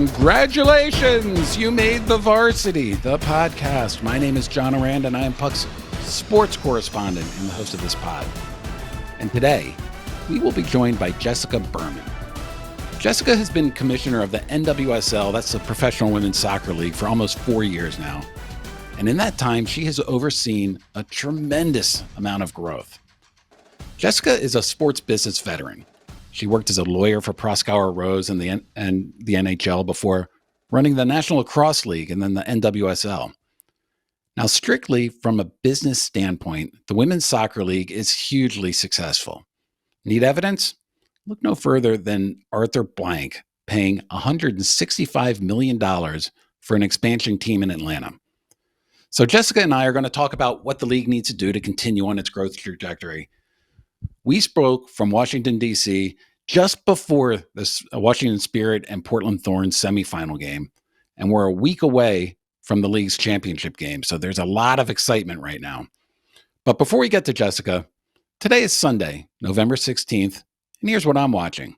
Congratulations! You made the Varsity, the podcast. My name is John Ourand, and I am Puck's sports correspondent and the host of this pod. And today, we will be joined by Jessica Berman. Jessica has been commissioner of the NWSL, that's the Professional Women's Soccer League, for almost 4 years now. And in that time, she has overseen a tremendous amount of growth. Jessica is a sports business veteran. She worked as a lawyer for Proskauer Rose and the NHL before running the National Lacrosse League and then the NWSL. Now, strictly from a business standpoint, the Women's Soccer League is hugely successful. Need evidence? Look no further than Arthur Blank paying $165 million for an expansion team in Atlanta. So Jessica and I are going to talk about what the league needs to do to continue on its growth trajectory. We spoke from Washington, D.C. just before this Washington Spirit and Portland Thorns semifinal game, and we're a week away from the league's championship game, so there's a lot of excitement right now. But before we get to Jessica, today is Sunday, November 16th, and here's what I'm watching.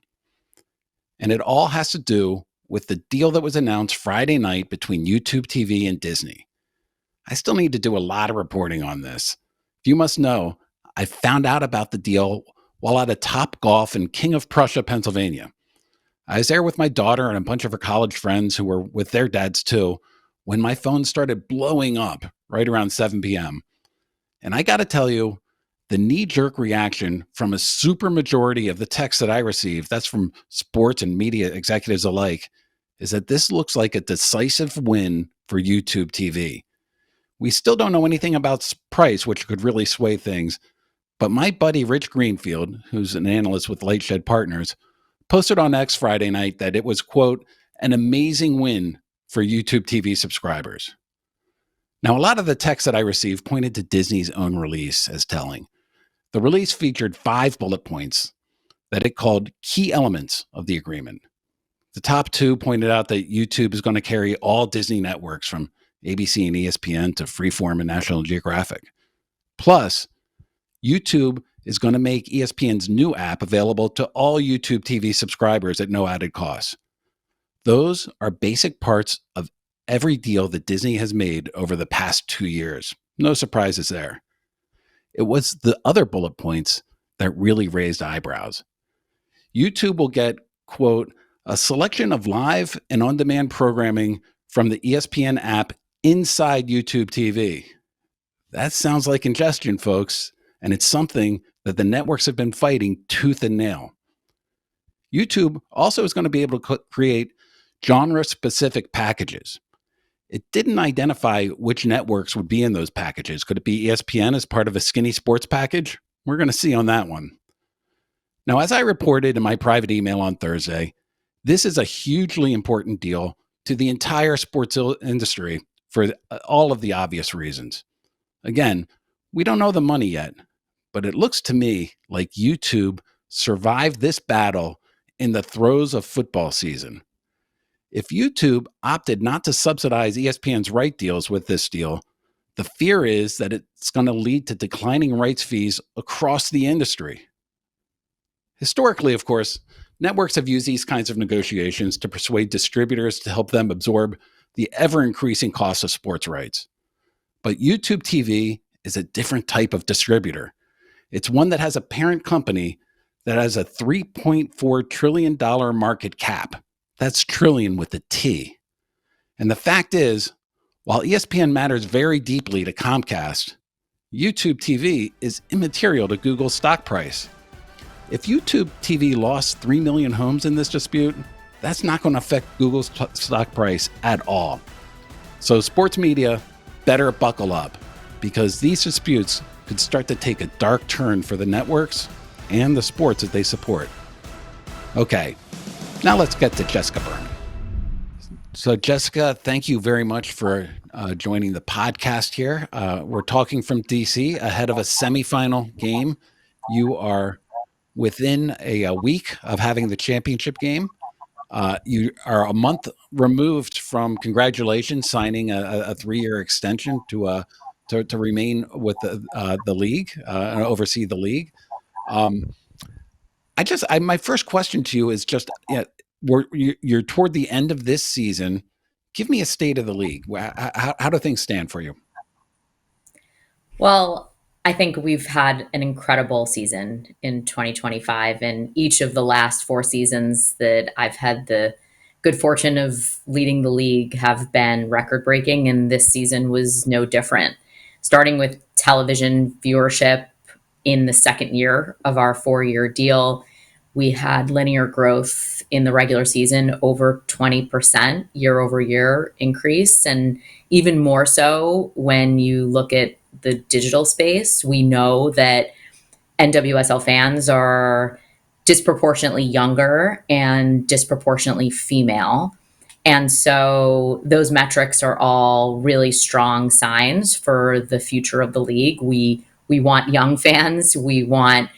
And it all has to do with the deal that was announced Friday night between YouTube TV and Disney. I still need to do a lot of reporting on this. You must know, I found out about the deal while at a Top Golf in King of Prussia, Pennsylvania. I was there with my daughter and a bunch of her college friends who were with their dads too, when my phone started blowing up right around 7 p.m. And I got to tell you, the knee-jerk reaction from a super majority of the texts that I received, that's from sports and media executives alike, is that this looks like a decisive win for YouTube TV. We still don't know anything about price, which could really sway things. But my buddy Rich Greenfield, who's an analyst with Lightshed Partners, posted on X Friday night that it was, quote, an amazing win for YouTube TV subscribers. Now, a lot of the texts that I received pointed to Disney's own release as telling. The release featured 5 bullet points that it called key elements of the agreement. The top 2 pointed out that YouTube is going to carry all Disney networks from ABC and ESPN to Freeform and National Geographic. Plus, YouTube is going to make ESPN's new app available to all YouTube TV subscribers at no added cost. Those are basic parts of every deal that Disney has made over the past 2 years. No surprises there. It was the other bullet points that really raised eyebrows. YouTube will get, quote, a selection of live and on-demand programming from the ESPN app inside YouTube TV. That sounds like ingestion, folks. And it's something that the networks have been fighting tooth and nail. YouTube also is going to be able to create genre-specific packages. It didn't identify which networks would be in those packages. Could it be ESPN as part of a skinny sports package? We're going to see on that one. Now, as I reported in my private email on Thursday, this is a hugely important deal to the entire sports industry for all of the obvious reasons. Again, we don't know the money yet, but it looks to me like YouTube survived this battle in the throes of football season. If YouTube opted not to subsidize ESPN's right deals with this deal, the fear is that it's going to lead to declining rights fees across the industry. Historically, of course, networks have used these kinds of negotiations to persuade distributors to help them absorb the ever-increasing cost of sports rights. But YouTube TV is a different type of distributor. It's one that has a parent company that has a $3.4 trillion market cap. That's trillion with a T. And the fact is, while ESPN matters very deeply to Comcast, YouTube TV is immaterial to Google's stock price. If YouTube TV lost 3 million homes in this dispute, that's not going to affect Google's stock price at all. So sports media better buckle up, because these disputes could start to take a dark turn for the networks and the sports that they support. Okay, now let's get to Jessica Berman. So Jessica, thank you very much for joining the podcast here. We're talking from DC ahead of a semifinal game. You are within a week of having the championship game. You are a month removed from, congratulations, signing a 3-year extension to remain with the league and oversee the league. My first question to you is just, you're toward the end of this season. Give me a state of the league. How do things stand for you? Well, I think we've had an incredible season in 2025, and each of the last four seasons that I've had the good fortune of leading the league have been record breaking, and this season was no different. Starting with television viewership in the second year of our 4 year deal, we had linear growth in the regular season over 20% year over year increase. And even more so when you look at the digital space, we know that NWSL fans are disproportionately younger and disproportionately female. And so those metrics are all really strong signs for the future of the league. We want young fans. We want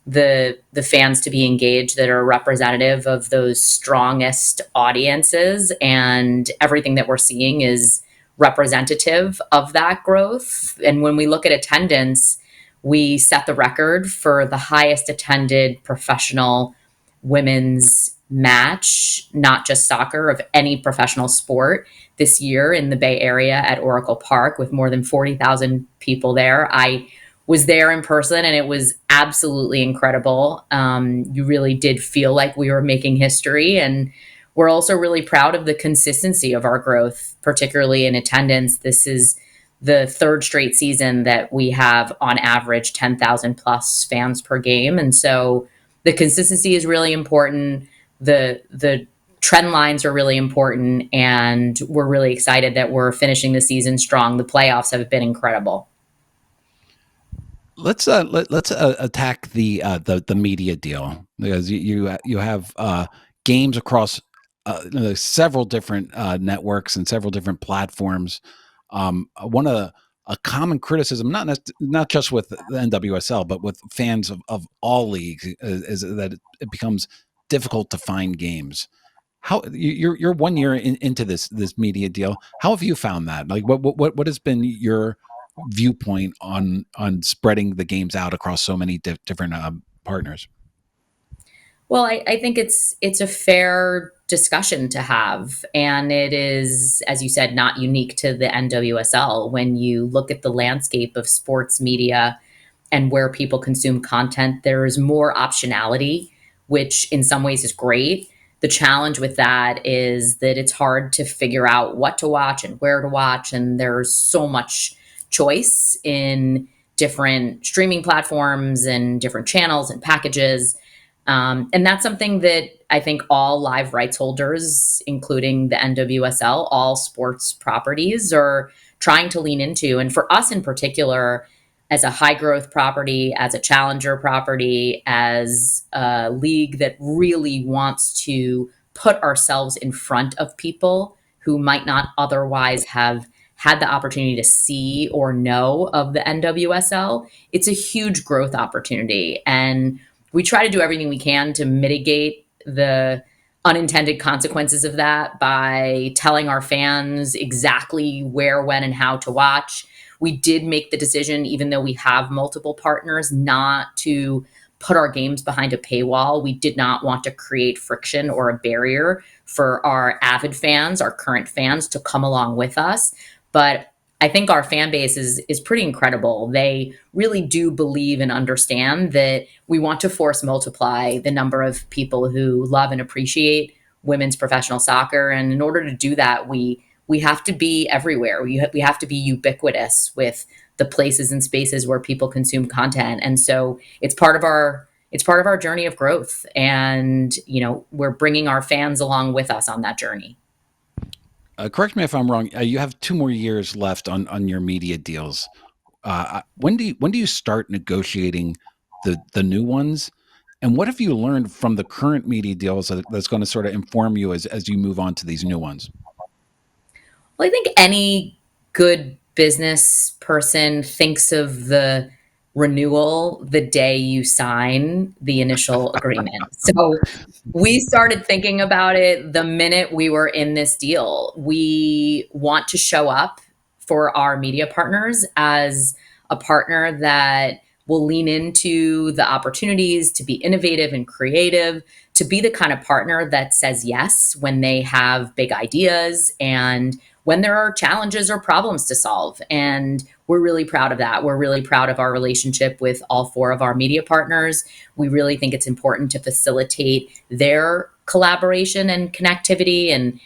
the fans to be engaged that are representative of those strongest audiences, and everything that we're seeing is representative of that growth. And when we look at attendance, we set the record for the highest attended professional women's match, not just soccer, of any professional sport this year in the Bay Area at Oracle Park, with more than 40,000 people there. I was there in person and it was absolutely incredible. You really did feel like we were making history. And we're also really proud of the consistency of our growth, particularly in attendance. This is the third straight season that we have on average 10,000 plus fans per game. And so the consistency is really important. The trend lines are really important. And we're really excited that we're finishing the season strong. The playoffs have been incredible. Let's attack the media deal, because you have games across several different networks and several different platforms. One of a common criticism, not just with the NWSL, but with fans of all leagues, is that it becomes difficult to find games. How you're 1 year into this media deal? How have you found that? Like, what has been your viewpoint on spreading the games out across so many different partners? Well, I think it's a fair discussion to have. And it is, as you said, not unique to the NWSL. When you look at the landscape of sports media and where people consume content, there is more optionality, which in some ways is great. The challenge with that is that it's hard to figure out what to watch and where to watch. And there's so much choice in different streaming platforms and different channels and packages. And that's something that I think all live rights holders, including the NWSL, all sports properties, are trying to lean into. And for us in particular, as a high growth property, as a challenger property, as a league that really wants to put ourselves in front of people who might not otherwise have had the opportunity to see or know of the NWSL, it's a huge growth opportunity. And we try to do everything we can to mitigate the unintended consequences of that by telling our fans exactly where, when, and how to watch. We did make the decision, even though we have multiple partners, not to put our games behind a paywall. We did not want to create friction or a barrier for our avid fans, our current fans, to come along with us. But I think our fan base is pretty incredible. They really do believe and understand that we want to force multiply the number of people who love and appreciate women's professional soccer. And in order to do that, we have to be everywhere. We have to be ubiquitous with the places and spaces where people consume content. And so it's part of our journey of growth. And we're bringing our fans along with us on that journey. Correct me if I'm wrong. You have 2 more years left on your media deals. When do you start negotiating the new ones? And what have you learned from the current media deals that's going to sort of inform you as you move on to these new ones? Well, I think any good business person thinks of the renewal the day you sign the initial agreement. So we started thinking about it the minute we were in this deal. We want to show up for our media partners as a partner that will lean into the opportunities to be innovative and creative, to be the kind of partner that says yes when they have big ideas and when there are challenges or problems to solve. And we're really proud of that. We're really proud of our relationship with all four of our media partners. We really think it's important to facilitate their collaboration and connectivity. And,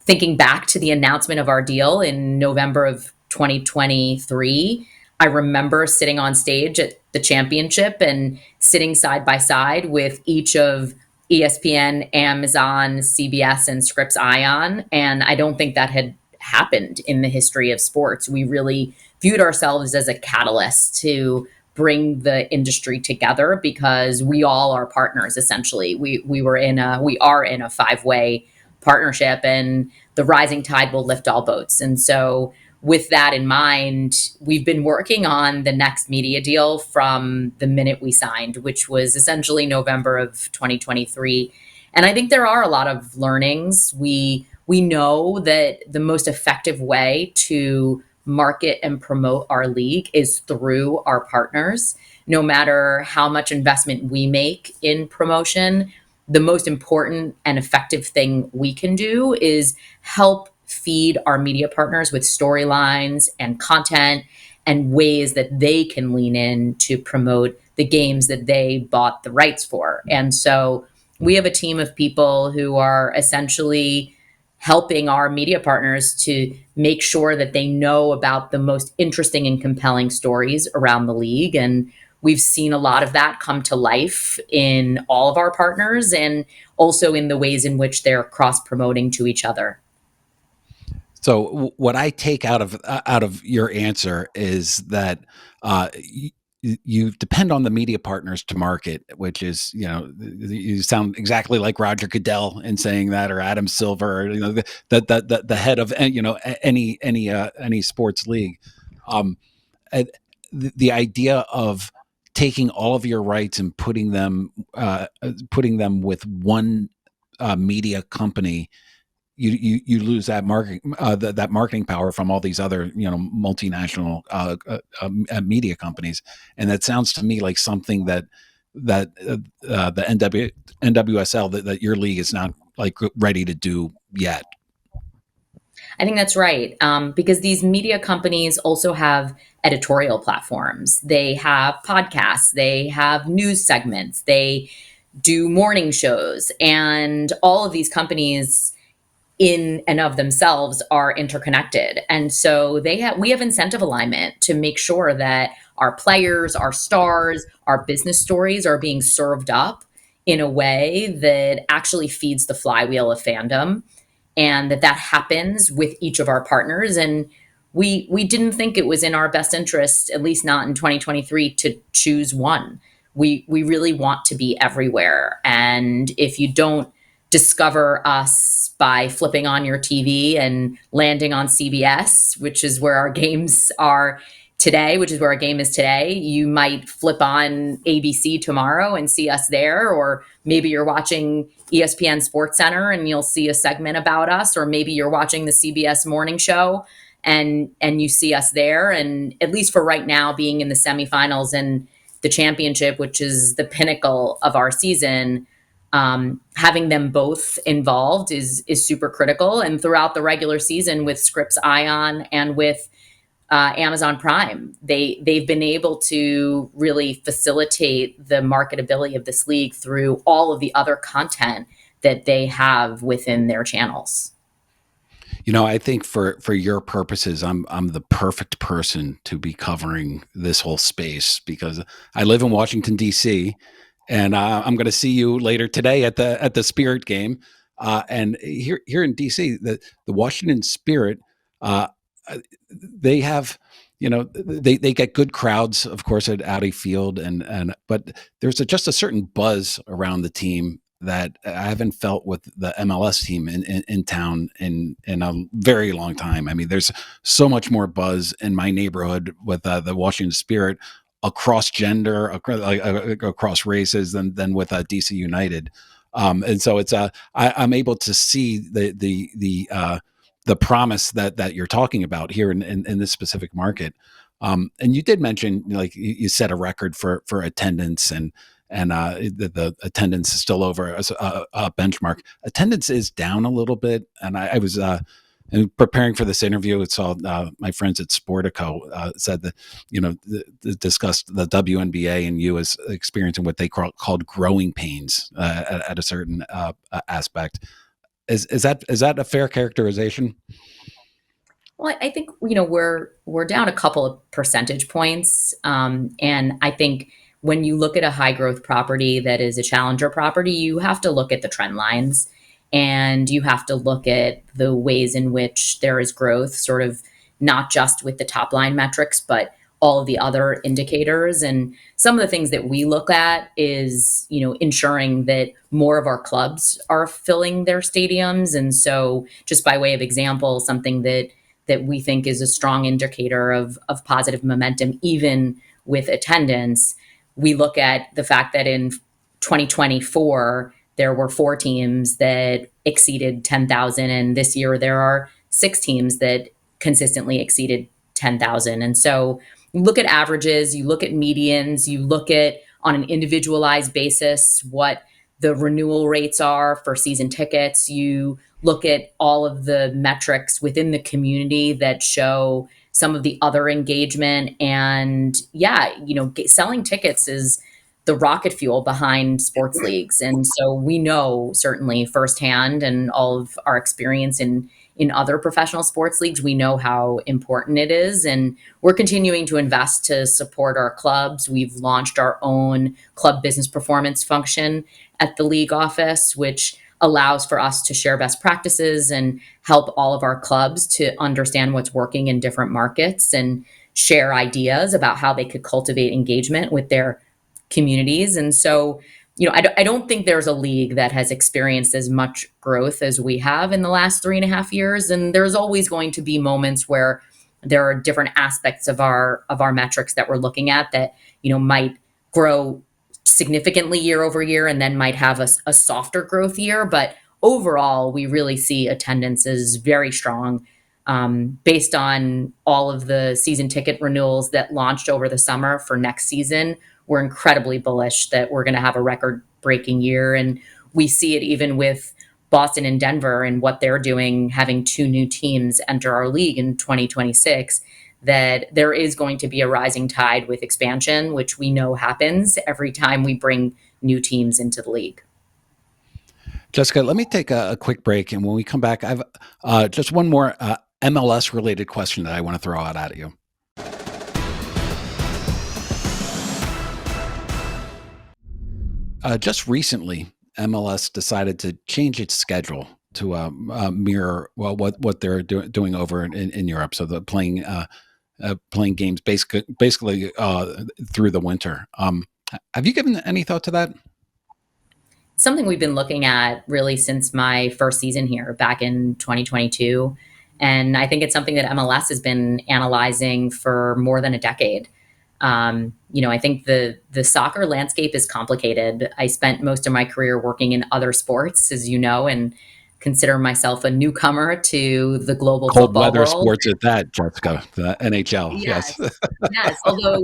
thinking back to the announcement of our deal in November of 2023, I remember sitting on stage at the championship and sitting side by side with each of ESPN, Amazon, CBS, and Scripps Ion. And I don't think that had happened in the history of sports. We really viewed ourselves as a catalyst to bring the industry together because we all are partners. Essentially, we are in a five-way partnership, and the rising tide will lift all boats. And so, with that in mind, we've been working on the next media deal from the minute we signed, which was essentially November of 2023. And I think there are a lot of learnings. We know that the most effective way to market and promote our league is through our partners. No matter how much investment we make in promotion, the most important and effective thing we can do is help feed our media partners with storylines and content and ways that they can lean in to promote the games that they bought the rights for. And so we have a team of people who are essentially helping our media partners to make sure that they know about the most interesting and compelling stories around the league. And we've seen a lot of that come to life in all of our partners and also in the ways in which they're cross promoting to each other. So what I take out of your answer is that you depend on the media partners to market, which is, you sound exactly like Roger Goodell in saying that, or Adam Silver, or, the head of any sports league. The idea of taking all of your rights and putting them with one media company, you lose that marketing power from all these other multinational media companies, and that sounds to me like something that the NWSL that your league is not like ready to do yet. I think that's right. Because these media companies also have editorial platforms. They have podcasts, they have news segments, they do morning shows, and all of these companies in and of themselves are interconnected. And so we have incentive alignment to make sure that our players, our stars, our business stories are being served up in a way that actually feeds the flywheel of fandom, and that happens with each of our partners. And we didn't think it was in our best interest, at least not in 2023, to choose one. We really want to be everywhere. And if you don't discover us by flipping on your TV and landing on CBS, which is where our games are today, which is where our game is today, you might flip on ABC tomorrow and see us there. Or maybe you're watching ESPN Sports Center and you'll see a segment about us. Or maybe you're watching the CBS morning show and you see us there. And at least for right now, being in the semifinals and the championship, which is the pinnacle of our season, having them both involved is super critical. And throughout the regular season with Scripps Ion and with Amazon Prime, they've been able to really facilitate the marketability of this league through all of the other content that they have within their channels. I think for your purposes, I'm the perfect person to be covering this whole space because I live in Washington, D.C., and I'm going to see you later today at the Spirit game. And here in DC, the Washington Spirit, they have, they get good crowds, of course, at Audi Field, but there's just a certain buzz around the team that I haven't felt with the MLS team in town in a very long time. I mean, there's so much more buzz in my neighborhood with the Washington Spirit across gender, across races than with DC United. And so I'm able to see the promise that you're talking about here in this specific market. And you did mention, like you set a record for attendance, and the attendance is still over as a benchmark. Attendance is down a little bit, and I was and preparing for this interview. It's all my friends at Sportico said that discussed the WNBA and you as experiencing what they called growing pains at a certain aspect. Is that a fair characterization? Well, I think we're down a couple of percentage points, and I think when you look at a high growth property that is a challenger property, you have to look at the trend lines, and you have to look at the ways in which there is growth, sort of not just with the top line metrics, but all of the other indicators. And some of the things that we look at is ensuring that more of our clubs are filling their stadiums. And so, just by way of example, something that we think is a strong indicator of positive momentum, even with attendance. We look at the fact that in 2024, there were 4 teams that exceeded 10,000. And this year, there are 6 teams that consistently exceeded 10,000. And so you look at averages, you look at medians, you look at on an individualized basis what the renewal rates are for season tickets. You look at all of the metrics within the community that show some of the other engagement. And yeah, selling tickets is the rocket fuel behind sports leagues. And so we know certainly firsthand, and all of our experience in other professional sports leagues, we know how important it is. And we're continuing to invest to support our clubs. We've launched our own club business performance function at the league office, which allows for us to share best practices and help all of our clubs to understand what's working in different markets and share ideas about how they could cultivate engagement with their communities. And so, I don't think there's a league that has experienced as much growth as we have in the last 3.5 years. And there's always going to be moments where there are different aspects of our metrics that we're looking at that, might grow significantly year over year and then might have a softer growth year. But overall, we really see attendance as very strong, based on all of the season ticket renewals that launched over the summer for next season. We're incredibly bullish that we're going to have a record breaking year. And we see it even with Boston and Denver and what they're doing, having 2 new teams enter our league in 2026, that there is going to be a rising tide with expansion, which we know happens every time we bring new teams into the league. Jessica, let me take a quick break. And when we come back, I've just one more MLS related question that I want to throw out at you. Just recently, MLS decided to change its schedule to mirror what they're doing over in Europe. So they're playing games basically through the winter. Have you given any thought to that? Something we've been looking at really since my first season here back in 2022. And I think it's something that MLS has been analyzing for more than a decade. I think the soccer landscape is complicated. I spent most of my career working in other sports, as you know, and consider myself a newcomer to the global Cold football weather world. sports at that, Jessica, the NHL. Yes, Yes. yes. Although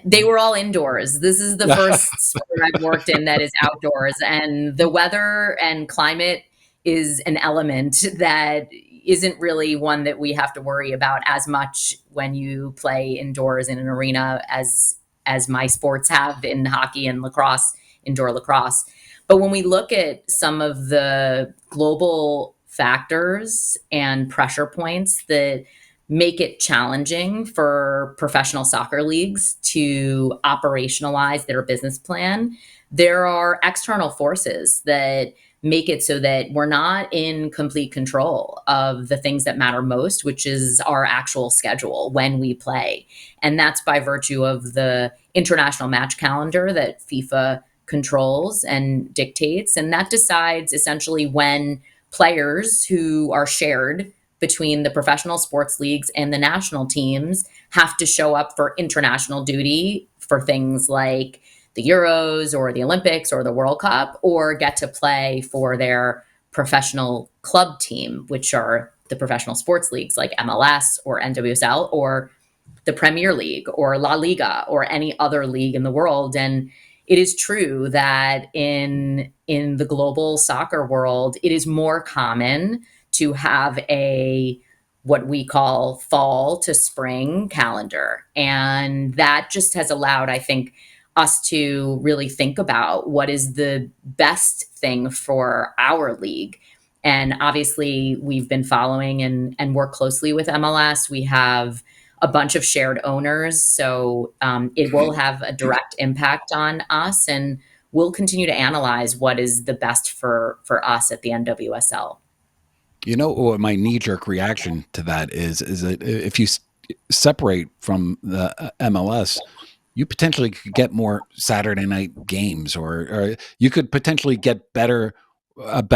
they were all indoors. This is the first sport I've worked in that is outdoors, and the weather and climate is an element that isn't really one that we have to worry about as much when you play indoors in an arena as my sports have in hockey and lacrosse, indoor lacrosse. But when we look at some of the global factors and pressure points that make it challenging for professional soccer leagues to operationalize their business plan, there are external forces that make it so that we're not in complete control of the things that matter most, which is our actual schedule when we play. And that's by virtue of the international match calendar that FIFA controls and dictates. And that decides essentially when players who are shared between the professional sports leagues and the national teams have to show up for international duty for things like the Euros or the Olympics or the World Cup, or get to play for their professional club team, which are the professional sports leagues like MLS or NWSL or the Premier League or La Liga or any other league in the world. And it is true that in the global soccer world, it is more common to have a what we call fall to spring calendar. And that just has allowed, I think, us to really think about what is the best thing for our league. And obviously, we've been following and work closely with MLS. We have a bunch of shared owners, so it will have a direct impact on us, and we'll continue to analyze what is the best for us at the NWSL. You know what my knee jerk reaction to that is that if you separate from the MLS, you potentially could get more Saturday night games, or you could potentially get better. I'm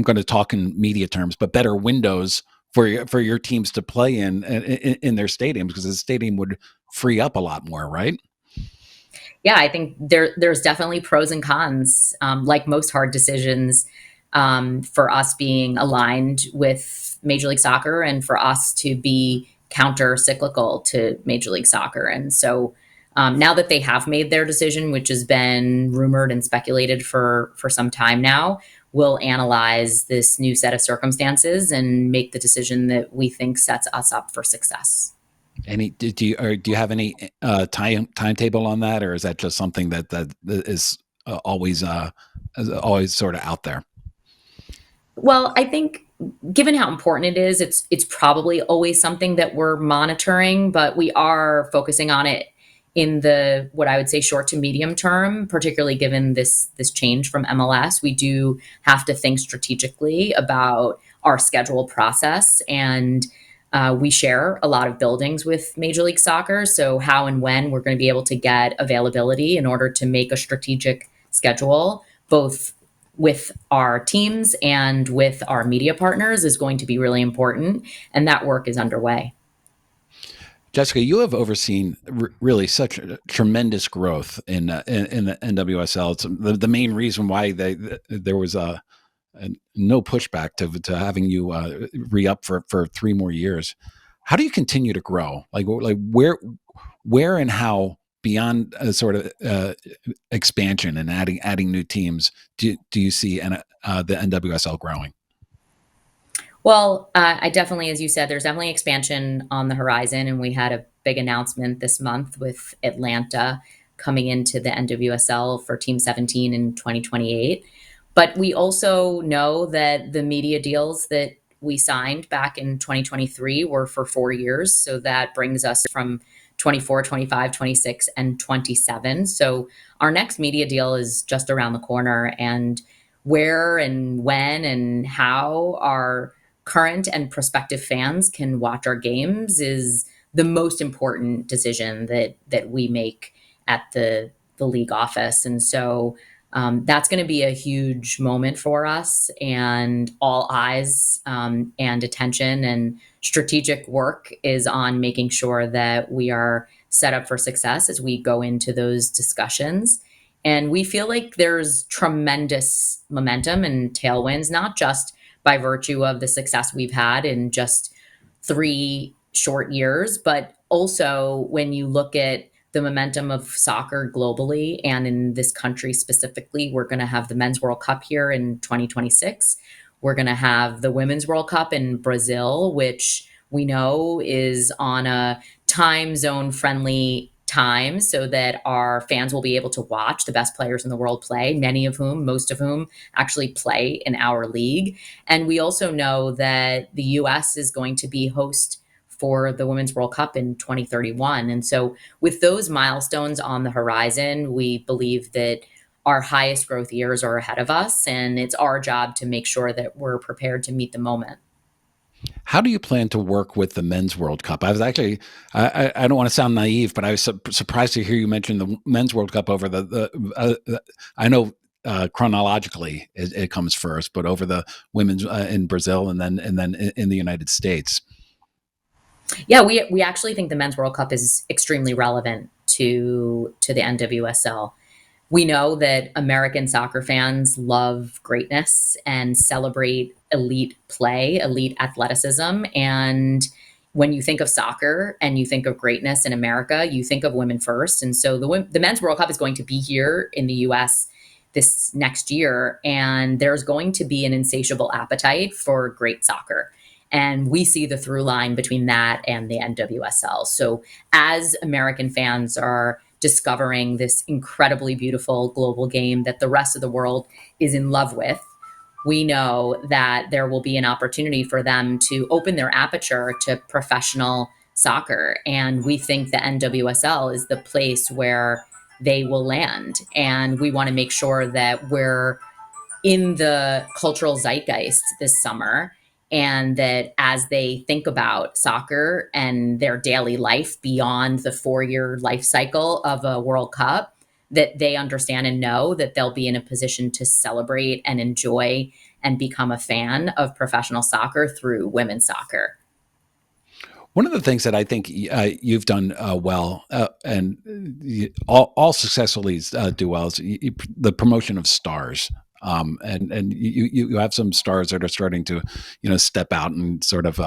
going to talk in media terms, but better windows for your teams to play in their stadiums, because the stadium would free up a lot more, right? Yeah, I think there's definitely pros and cons, like most hard decisions, for us being aligned with Major League Soccer and for us to be counter cyclical to Major League Soccer. And so now that they have made their decision, which has been rumored and speculated for some time now, we'll analyze this new set of circumstances and make the decision that we think sets us up for success. Any do you have any timetable on that, or is that just something that is always sort of out there? Well, I think given how important it is, it's probably always something that we're monitoring, but we are focusing on it in the what I would say short to medium term, particularly given this change from MLS. We do have to think strategically about our schedule process, and we share a lot of buildings with Major League Soccer. So how and when we're going to be able to get availability in order to make a strategic schedule, both with our teams and with our media partners, is going to be really important. And that work is underway. Jessica, you have overseen really such a tremendous growth in the NWSL. It's the main reason why there was no pushback to having you re-up for 3 more years. How do you continue to grow? Like where and how beyond a sort of expansion and adding new teams do you see the NWSL growing? Well, I definitely, as you said, there's definitely expansion on the horizon. And we had a big announcement this month with Atlanta coming into the NWSL for Team 17 in 2028. But we also know that the media deals that we signed back in 2023 were for 4 years. So that brings us from 24, 25, 26, and 27. So our next media deal is just around the corner. And where and when and how our current and prospective fans can watch our games is the most important decision that we make at the league office. And so that's going to be a huge moment for us, and all eyes and attention and strategic work is on making sure that we are set up for success as we go into those discussions. And we feel like there's tremendous momentum and tailwinds, not just by virtue of the success we've had in just 3 short years, but also when you look at the momentum of soccer globally and in this country specifically. We're going to have the Men's World Cup here in 2026. We're going to have the Women's World Cup in Brazil, which we know is on a time zone friendly time so that our fans will be able to watch the best players in the world play, most of whom actually play in our league. And we also know that the US is going to be host for the Women's World Cup in 2031. And so with those milestones on the horizon, we believe that our highest growth years are ahead of us, and it's our job to make sure that we're prepared to meet the moment. How do you plan to work with the Men's World Cup? I was actually, I don't want to sound naive, but I was surprised to hear you mention the Men's World Cup over I know chronologically it comes first, but over the women's in Brazil and then in the United States. Yeah, we actually think the Men's World Cup is extremely relevant to the NWSL. We know that American soccer fans love greatness and celebrate elite play, elite athleticism. And when you think of soccer and you think of greatness in America, you think of women first. And so the Men's World Cup is going to be here in the US this next year, and there's going to be an insatiable appetite for great soccer. And we see the through line between that and the NWSL. So as American fans are discovering this incredibly beautiful global game that the rest of the world is in love with, we know that there will be an opportunity for them to open their aperture to professional soccer. And we think the NWSL is the place where they will land. And we want to make sure that we're in the cultural zeitgeist this summer, and that as they think about soccer and their daily life beyond the 4-year life cycle of a World Cup, that they understand and know that they'll be in a position to celebrate and enjoy and become a fan of professional soccer through women's soccer. One of the things that I think you've done well, and all successful leagues do well, is the promotion of stars. And you have some stars that are starting to, step out and sort of,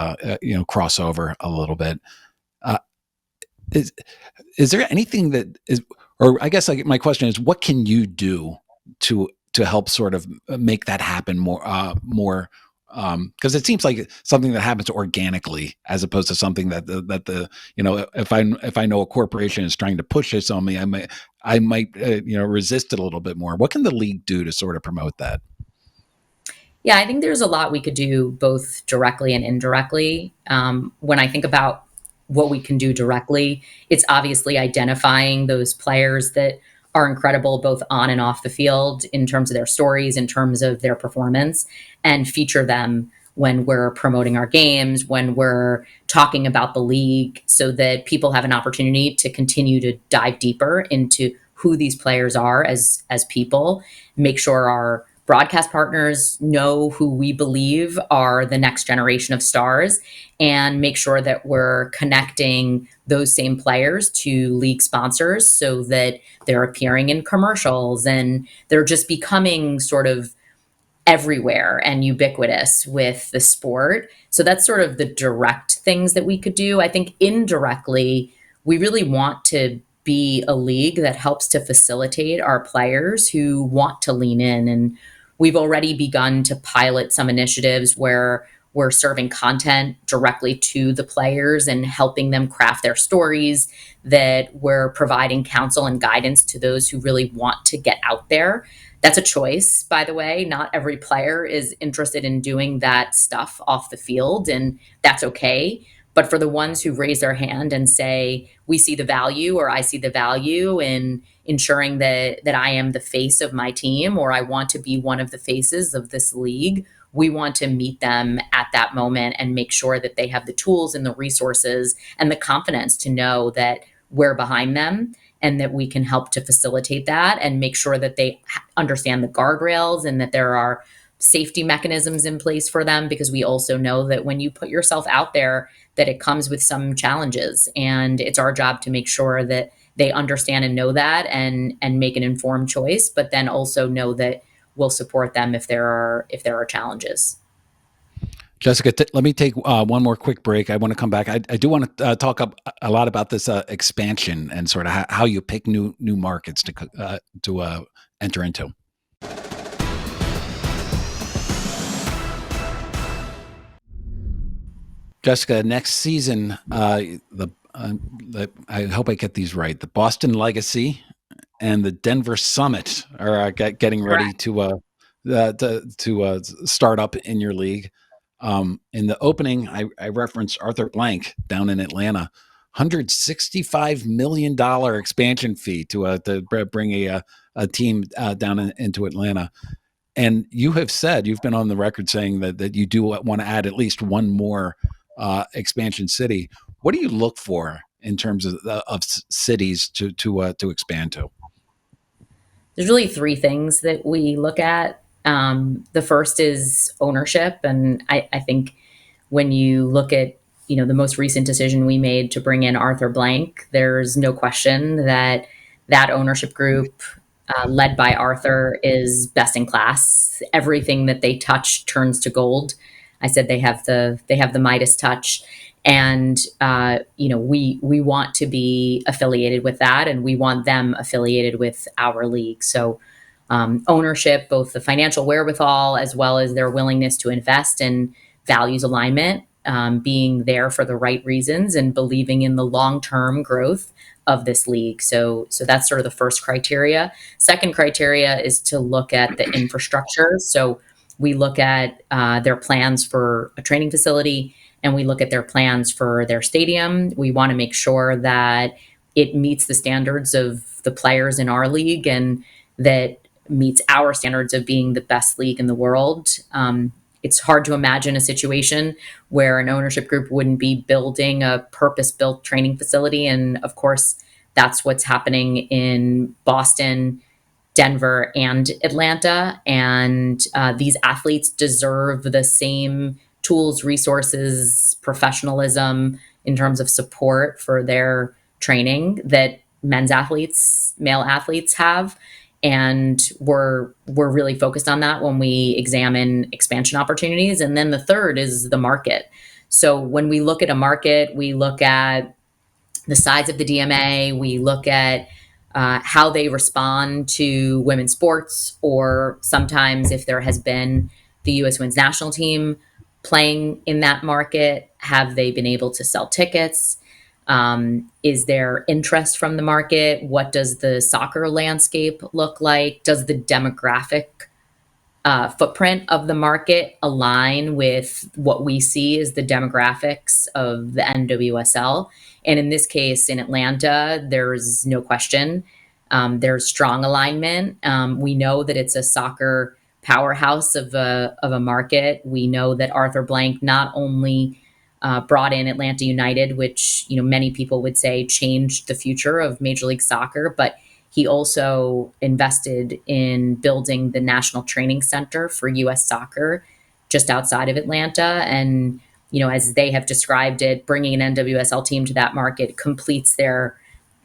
cross over a little bit. Uh, is there anything that is, or I guess my question is, what can you do to help sort of make that happen more? Because it seems like something that happens organically, as opposed to something that the if I know a corporation is trying to push this on me, I might resist it a little bit more. What can the league do to sort of promote that? Yeah, I think there's a lot we could do both directly and indirectly. When I think about what we can do directly, it's obviously identifying those players that are incredible both on and off the field in terms of their stories, in terms of their performance, and feature them when we're promoting our games, when we're talking about the league, so that people have an opportunity to continue to dive deeper into who these players are as people, make sure our broadcast partners know who we believe are the next generation of stars, and make sure that we're connecting those same players to league sponsors so that they're appearing in commercials and they're just becoming sort of everywhere and ubiquitous with the sport. So that's sort of the direct things that we could do. I think indirectly, we really want to be a league that helps to facilitate our players who want to lean in. And we've already begun to pilot some initiatives where we're serving content directly to the players and helping them craft their stories, that we're providing counsel and guidance to those who really want to get out there. That's a choice, by the way. Not every player is interested in doing that stuff off the field, and that's okay. But for the ones who raise their hand and say, we see the value, or I see the value in ensuring that I am the face of my team, or I want to be one of the faces of this league, we want to meet them at that moment and make sure that they have the tools and the resources and the confidence to know that we're behind them, and that we can help to facilitate that and make sure that they understand the guardrails and that there are safety mechanisms in place for them, because we also know that when you put yourself out there, that it comes with some challenges, and it's our job to make sure that they understand and know that, and make an informed choice, but then also know that we'll support them if there are challenges. Jessica, let me take one more quick break. I want to come back. I do want to talk a lot about this expansion and sort of how you pick new markets to enter into. Jessica, next season, I hope I get these right. The Boston Legacy and the Denver Summit are getting ready to start up in your league. In the opening, I referenced Arthur Blank down in Atlanta, $165 million expansion fee to bring a team down into Atlanta. And you have said, you've been on the record saying that you do want to add at least one more expansion city. What do you look for in terms of cities to expand to? There's really three things that we look at. The first is ownership, and I think when you look at the most recent decision we made to bring in Arthur Blank, there's no question that ownership group, led by Arthur, is best in class. Everything that they touch turns to gold. I said they have the Midas touch, And we want to be affiliated with that, and we want them affiliated with our league. So ownership, both the financial wherewithal as well as their willingness to invest in values alignment, being there for the right reasons and believing in the long-term growth of this league. So that's sort of the first criteria. Second criteria is to look at the infrastructure. So we look at their plans for a training facility, and we look at their plans for their stadium. We want to make sure that it meets the standards of the players in our league, and that meets our standards of being the best league in the world. It's hard to imagine a situation where an ownership group wouldn't be building a purpose-built training facility. And of course, that's what's happening in Boston, Denver, and Atlanta. And these athletes deserve the same tools, resources, professionalism in terms of support for their training that male athletes have. And we're really focused on that when we examine expansion opportunities. And then the third is the market. So when we look at a market, we look at the size of the DMA, we look at how they respond to women's sports, or sometimes if there has been the U.S. women's national team playing in that market, have they been able to sell tickets? Is there interest from the market? What does the soccer landscape look like? Does the demographic footprint of the market align with what we see as the demographics of the NWSL? And in this case, in Atlanta, there's no question. There's strong alignment. We know that it's a soccer powerhouse of a market. We know that Arthur Blank not only brought in Atlanta United, which many people would say changed the future of Major League Soccer, but he also invested in building the National Training Center for U.S. Soccer just outside of Atlanta. And as they have described it, bringing an NWSL team to that market completes their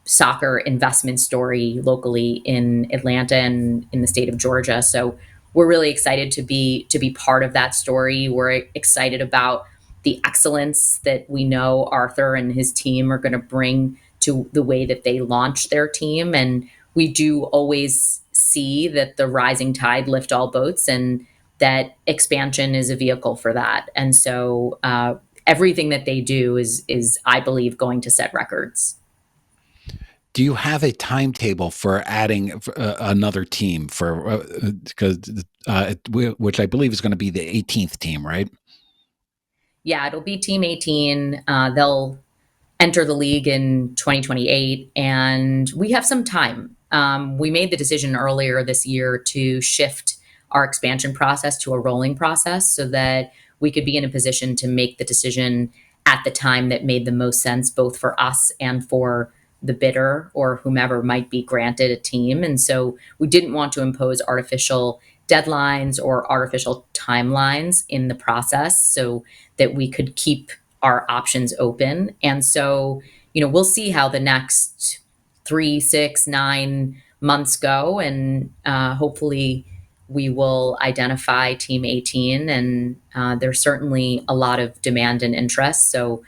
soccer investment story locally in Atlanta and in the state of Georgia. So we're really excited to be part of that story. We're excited about the excellence that we know Arthur and his team are going to bring to the way that they launch their team. And we do always see that the rising tide lift all boats, and that expansion is a vehicle for that. And so everything that they do is, I believe, going to set records. Do you have a timetable for adding another team for because which I believe is going to be the 18th team, right? Yeah, it'll be Team 18. They'll enter the league in 2028, and we have some time. We made the decision earlier this year to shift our expansion process to a rolling process so that we could be in a position to make the decision at the time that made the most sense, both for us and for the bidder or whomever might be granted a team. And so we didn't want to impose artificial deadlines or artificial timelines in the process, so that we could keep our options open. And so, we'll see how the next 3, 6, 9 months go. And hopefully we will identify Team 18. And there's certainly a lot of demand and interest. So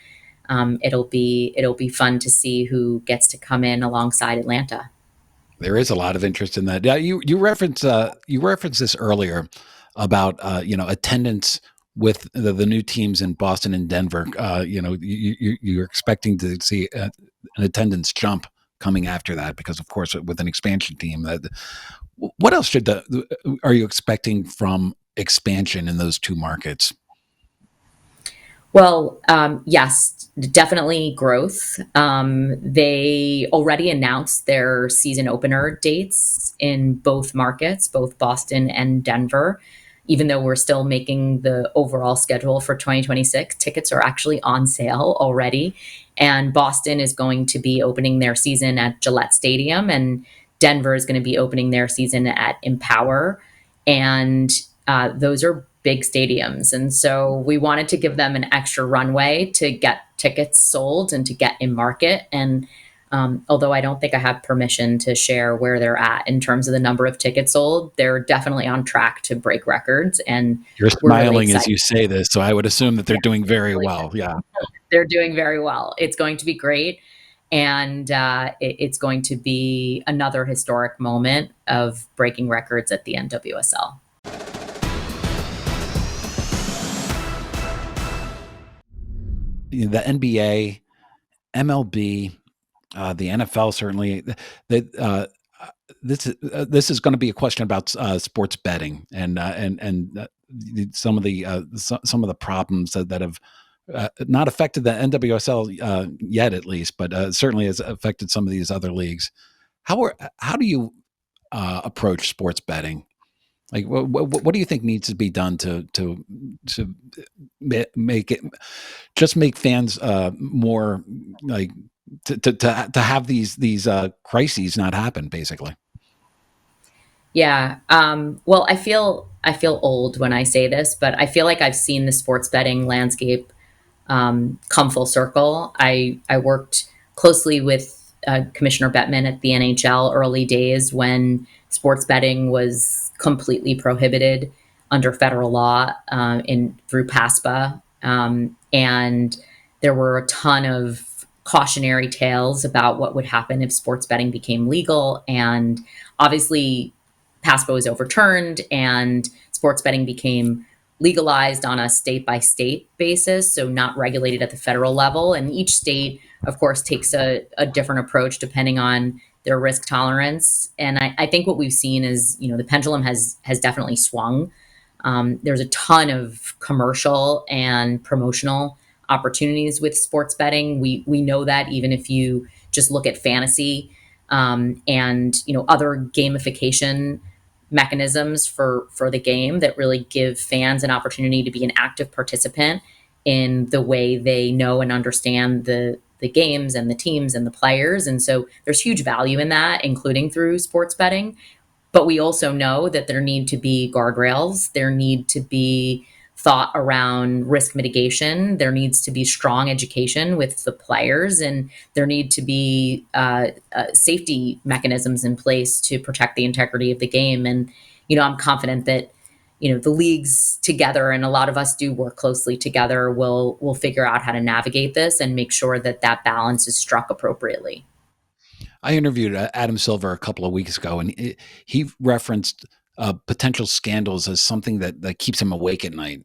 it'll be fun to see who gets to come in alongside Atlanta. There is a lot of interest in that. Yeah, you referenced this earlier about attendance with the new teams in Boston and Denver. You're expecting to see an attendance jump coming after that because, of course, with an expansion team. What else are you expecting from expansion in those two markets? Well, yes, definitely growth. They already announced their season opener dates in both markets, both Boston and Denver. Even though we're still making the overall schedule for 2026, tickets are actually on sale already. And Boston is going to be opening their season at Gillette Stadium, and Denver is going to be opening their season at Empower. And those are big stadiums. And so we wanted to give them an extra runway to get tickets sold and to get in market. And Although I don't think I have permission to share where they're at in terms of the number of tickets sold. They're definitely on track to break records, and You're we're really smiling as excited. you say this, so I would assume that they're Yeah, doing very really, well. Yeah. they're doing very well. It's going to be great, and it's going to be another historic moment of breaking records at the NWSL. The NBA, MLB, the NFL certainly. That this is going to be a question about sports betting and some of the problems that have not affected the NWSL yet, at least, but certainly has affected some of these other leagues. How do you approach sports betting? Like, what do you think needs to be done to make it just make fans more like to have these crises not happen, basically? Yeah. Well, I feel old when I say this, but I feel like I've seen the sports betting landscape come full circle. I worked closely with Commissioner Bettman at the NHL early days when sports betting was completely prohibited under federal law in through PASPA, and there were a ton of cautionary tales about what would happen if sports betting became legal. And obviously, PASPA was overturned, and sports betting became legalized on a state by state basis, so not regulated at the federal level. And each state, of course, takes a different approach depending on their risk tolerance. And I think what we've seen is, the pendulum has definitely swung. There's a ton of commercial and promotional opportunities with sports betting. We know that even if you just look at fantasy and other gamification mechanisms for the game that really give fans an opportunity to be an active participant in the way they know and understand the games and the teams and the players. And so there's huge value in that, including through sports betting. But we also know that there need to be guardrails. There need to be thought around risk mitigation. There needs to be strong education with the players, and there need to be safety mechanisms in place to protect the integrity of the game. And I'm confident that the leagues together, and a lot of us do work closely together, will figure out how to navigate this and make sure that that balance is struck appropriately. I interviewed Adam Silver a couple of weeks ago, and he referenced potential scandals as something that keeps him awake at night.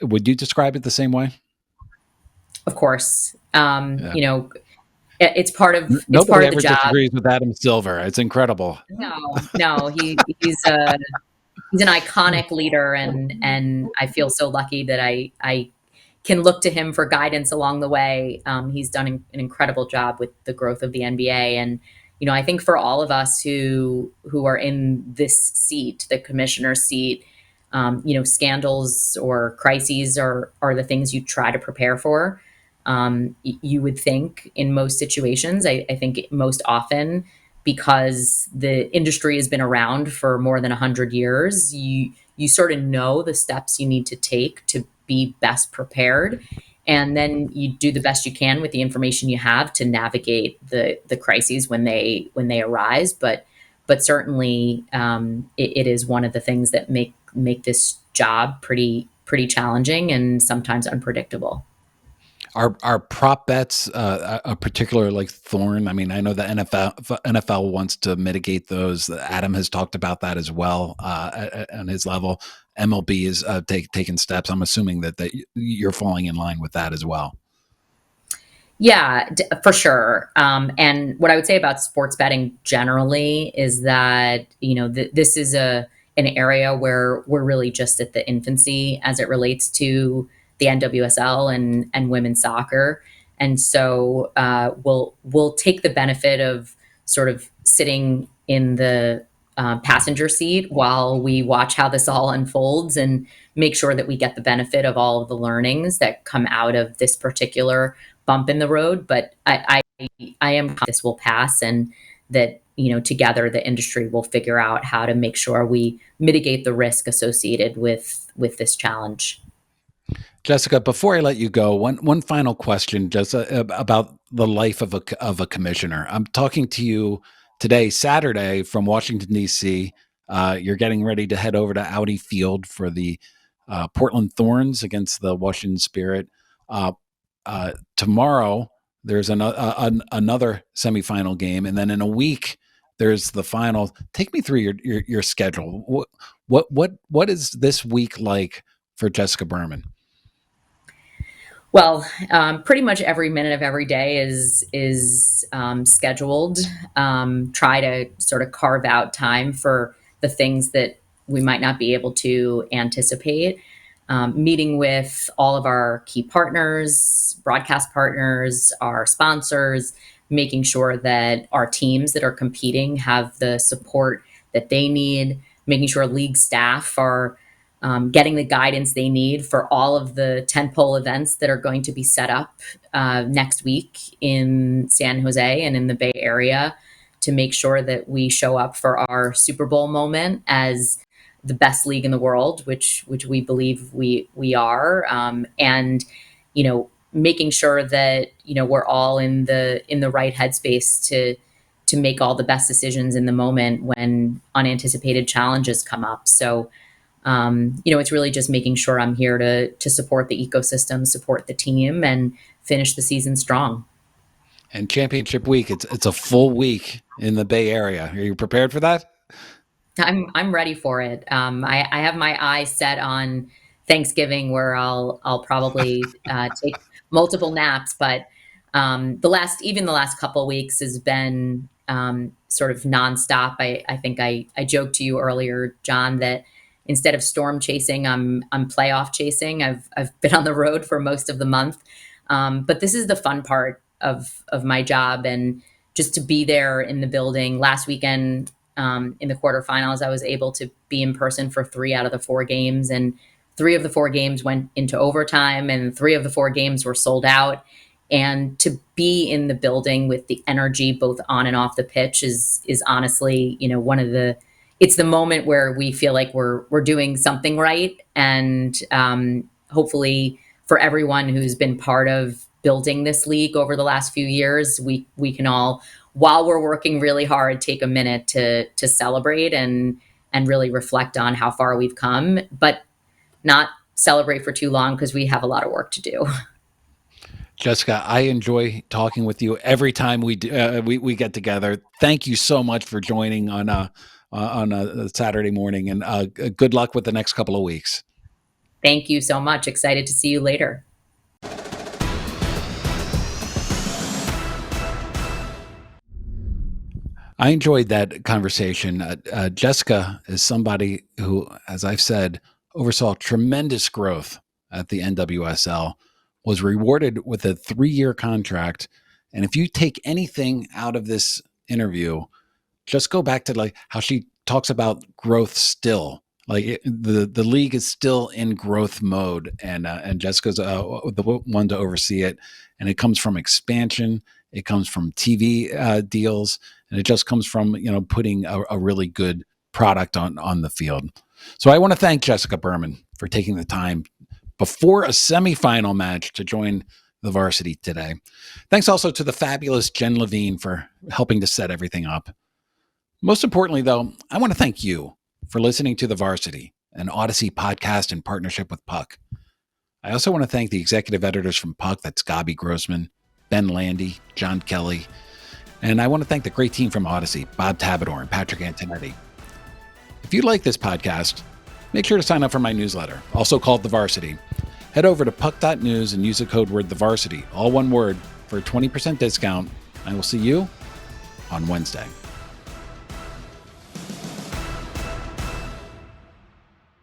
Would you describe it the same way? Of course, Yeah. it's part of Nobody the ever job. disagrees with Adam Silver. It's incredible. No, no, he's an iconic leader, and I feel so lucky that I can look to him for guidance along the way. He's done an incredible job with the growth of the NBA, and I think for all of us who are in this seat, the commissioner's seat, scandals or crises are the things you try to prepare for. You would think in most situations, I think most often, because the industry has been around for more than 100 years, you sort of know the steps you need to take to be best prepared, and then you do the best you can with the information you have to navigate the crises when they arise. But certainly, it is one of the things that make this job pretty challenging and sometimes unpredictable. Are prop bets a particular like thorn? I mean, I know the NFL wants to mitigate those. Adam has talked about that as well on his level. MLB is taking steps. I'm assuming that you're falling in line with that as well. Yeah, for sure. And what I would say about sports betting generally is that this is an area where we're really just at the infancy as it relates to the NWSL and women's soccer. And so we'll take the benefit of sort of sitting in the passenger seat while we watch how this all unfolds and make sure that we get the benefit of all of the learnings that come out of this particular bump in the road. But I am confident this will pass, and that together the industry will figure out how to make sure we mitigate the risk associated with this challenge. Jessica, before I let you go, one final question, just about the life of a commissioner. I'm talking to you today, Saturday, from Washington D.C. You're getting ready to head over to Audi Field for the Portland Thorns against the Washington Spirit. Uh, Tomorrow, there's another semifinal game, and then in a week, there's the final. Take me through your schedule. What is this week like for Jessica Berman? Well, pretty much every minute of every day is scheduled. Try to sort of carve out time for the things that we might not be able to anticipate. Meeting with all of our key partners, broadcast partners, our sponsors, making sure that our teams that are competing have the support that they need, making sure league staff are getting the guidance they need for all of the tentpole events that are going to be set up next week in San Jose and in the Bay Area, to make sure that we show up for our Super Bowl moment as the best league in the world, which we believe we are, and making sure that we're all in the right headspace to make all the best decisions in the moment when unanticipated challenges come up. So it's really just making sure I'm here to support the ecosystem, support the team, and finish the season strong. And championship week, it's a full week in the Bay Area. Are you prepared for that? I'm ready for it. I have my eyes set on Thanksgiving, where I'll probably take multiple naps. But the last couple of weeks has been sort of nonstop. I think I joked to you earlier, John, that instead of storm chasing, I'm playoff chasing. I've been on the road for most of the month, but this is the fun part of my job, and just to be there in the building. Last weekend, in the quarterfinals, I was able to be in person for 3 out of the 4 games, and 3 of the 4 games went into overtime, and 3 of the 4 games were sold out. And to be in the building with the energy both on and off the pitch is honestly, it's the moment where we feel like we're doing something right. And hopefully, for everyone who's been part of building this league over the last few years, we can all, while we're working really hard, take a minute to celebrate and really reflect on how far we've come, but not celebrate for too long, because we have a lot of work to do. Jessica, I enjoy talking with you every time we get together. Thank you so much for joining on a Saturday morning, and good luck with the next couple of weeks. Thank you so much. Excited to see you later. I enjoyed that conversation. Jessica is somebody who, as I've said, oversaw tremendous growth at the NWSL, was rewarded with a 3-year contract. And if you take anything out of this interview, just go back to like how she talks about growth still. Like the league is still in growth mode, and Jessica's the one to oversee it. And it comes from expansion, it comes from TV deals, and it just comes from putting a really good product on the field. So I want to thank Jessica Berman for taking the time before a semifinal match to join the Varsity today. Thanks also to the fabulous Jen Levine for helping to set everything up. Most importantly, though, I want to thank you for listening to The Varsity, an Odyssey podcast in partnership with Puck. I also want to thank the executive editors from Puck, that's Gabi Grossman, Ben Landy, John Kelly, and I want to thank the great team from Odyssey, Bob Tabador and Patrick Antonetti. If you like this podcast, make sure to sign up for my newsletter, also called The Varsity. Head over to puck.news and use the code word The Varsity, all one word, for a 20% discount. I will see you on Wednesday.